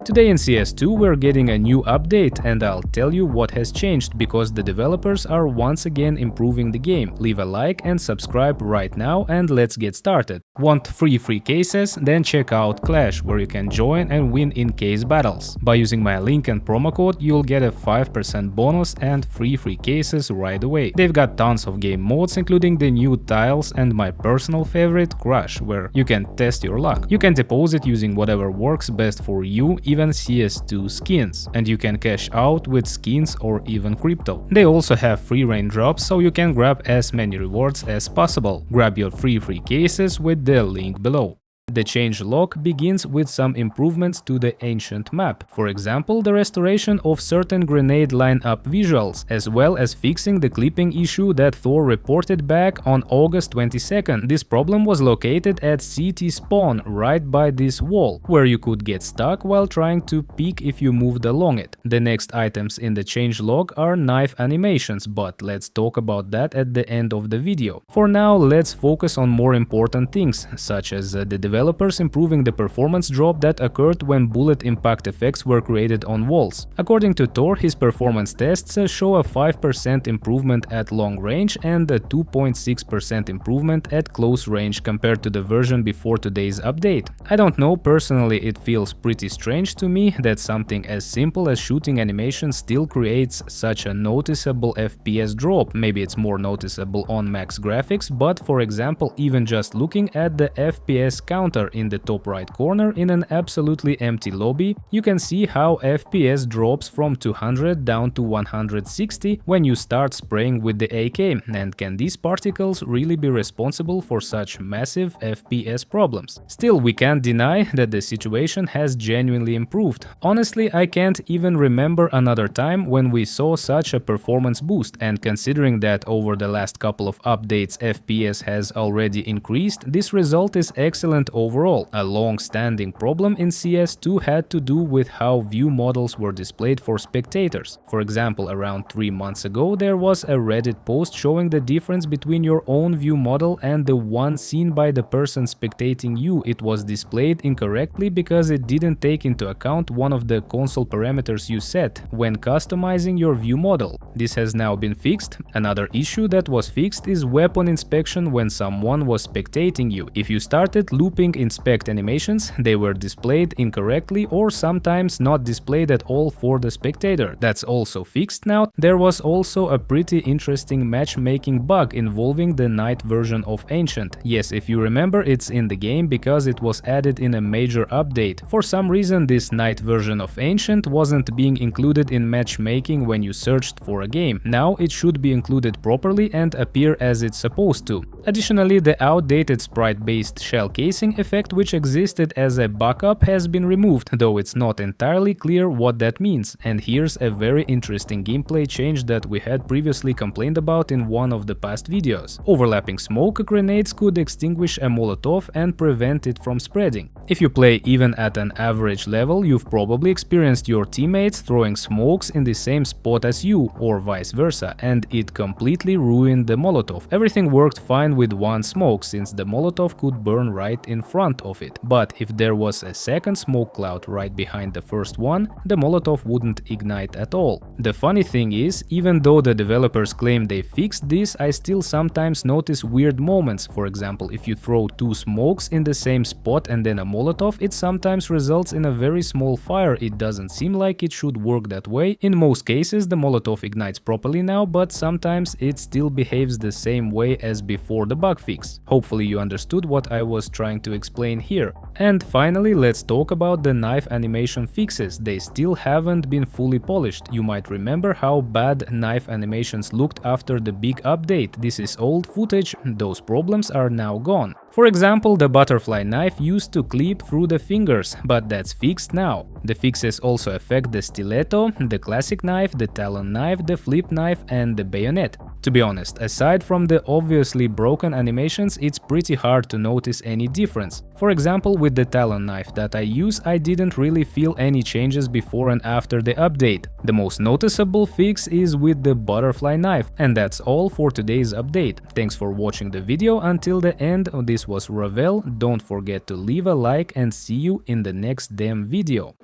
Today in CS2 we're getting a new update, and I'll tell you what has changed because the developers are once again improving the game. Leave a like and subscribe right now, and let's get started. Want free cases? Then check out Clash, where you can join and win in case battles. By using my link and promo code you'll get a 5% bonus and free cases right away. They've got tons of game modes, including the new tiles and my personal favorite, Crush, where you can test your luck. You can deposit using whatever works best for you, even CS2 skins, and you can cash out with skins or even crypto. They also have free raindrops, so you can grab as many rewards as possible. Grab your free cases with the link below. The changelog begins with some improvements to the ancient map, for example the restoration of certain grenade lineup visuals, as well as fixing the clipping issue that Thor reported back on August 22nd. This problem was located at CT spawn right by this wall, where you could get stuck while trying to peek if you moved along it. The next items in the changelog are knife animations, but let's talk about that at the end of the video. For now, let's focus on more important things, such as the developers improving the performance drop that occurred when bullet impact effects were created on walls. According to Thor, his performance tests show a 5% improvement at long range and a 2.6% improvement at close range compared to the version before today's update. I don't know, personally it feels pretty strange to me that something as simple as shooting animation still creates such a noticeable FPS drop. Maybe it's more noticeable on max graphics, but for example, even just looking at the FPS counter in the top right corner in an absolutely empty lobby, you can see how FPS drops from 200 down to 160 when you start spraying with the AK, and can these particles really be responsible for such massive FPS problems? Still, we can't deny that the situation has genuinely improved. Honestly, I can't even remember another time when we saw such a performance boost, and considering that over the last couple of updates FPS has already increased, this result is excellent overall. A long-standing problem in CS2 had to do with how view models were displayed for spectators. For example, around 3 months ago there was a Reddit post showing the difference between your own view model and the one seen by the person spectating you. It was displayed incorrectly because it didn't take into account one of the console parameters you set when customizing your view model. This has now been fixed. Another issue that was fixed is weapon inspection when someone was spectating you. If you started looping inspect animations, they were displayed incorrectly or sometimes not displayed at all for the spectator. That's also fixed now. There was also a pretty interesting matchmaking bug involving the night version of Ancient. Yes, if you remember, it's in the game because it was added in a major update. For some reason, this night version of Ancient wasn't being included in matchmaking when you searched for a game. Now it should be included properly and appear as it's supposed to. Additionally, the outdated sprite-based shell casing effect, which existed as a backup, has been removed, though it's not entirely clear what that means. And here's a very interesting gameplay change that we had previously complained about in one of the past videos. Overlapping smoke grenades could extinguish a Molotov and prevent it from spreading. If you play even at an average level, you've probably experienced your teammates throwing smokes in the same spot as you, or vice versa, and it completely ruined the Molotov. Everything worked fine with one smoke, since the Molotov could burn right in front of it. But if there was a second smoke cloud right behind the first one, the Molotov wouldn't ignite at all. The funny thing is, even though the developers claim they fixed this, I still sometimes notice weird moments. For example, if you throw two smokes in the same spot and then a Molotov, it sometimes results in a very small fire. It doesn't seem like it should work that way. In most cases the Molotov ignites properly now, but sometimes it still behaves the same way as before the bug fix. Hopefully you understood what I was trying to explain here. And finally, let's talk about the knife animation fixes. They still haven't been fully polished. You might remember how bad knife animations looked after the big update. This is old footage, those problems are now gone. For example, the butterfly knife used to clip through the fingers, but that's fixed now. The fixes also affect the stiletto, the classic knife, the talon knife, the flip knife and the bayonet. To be honest, aside from the obviously broken animations, it's pretty hard to notice any difference. For example, with the talon knife that I use, I didn't really feel any changes before and after the update. The most noticeable fix is with the butterfly knife. And that's all for today's update. Thanks for watching the video until the end. This was Ravel. Don't forget to leave a like and see you in the next damn video.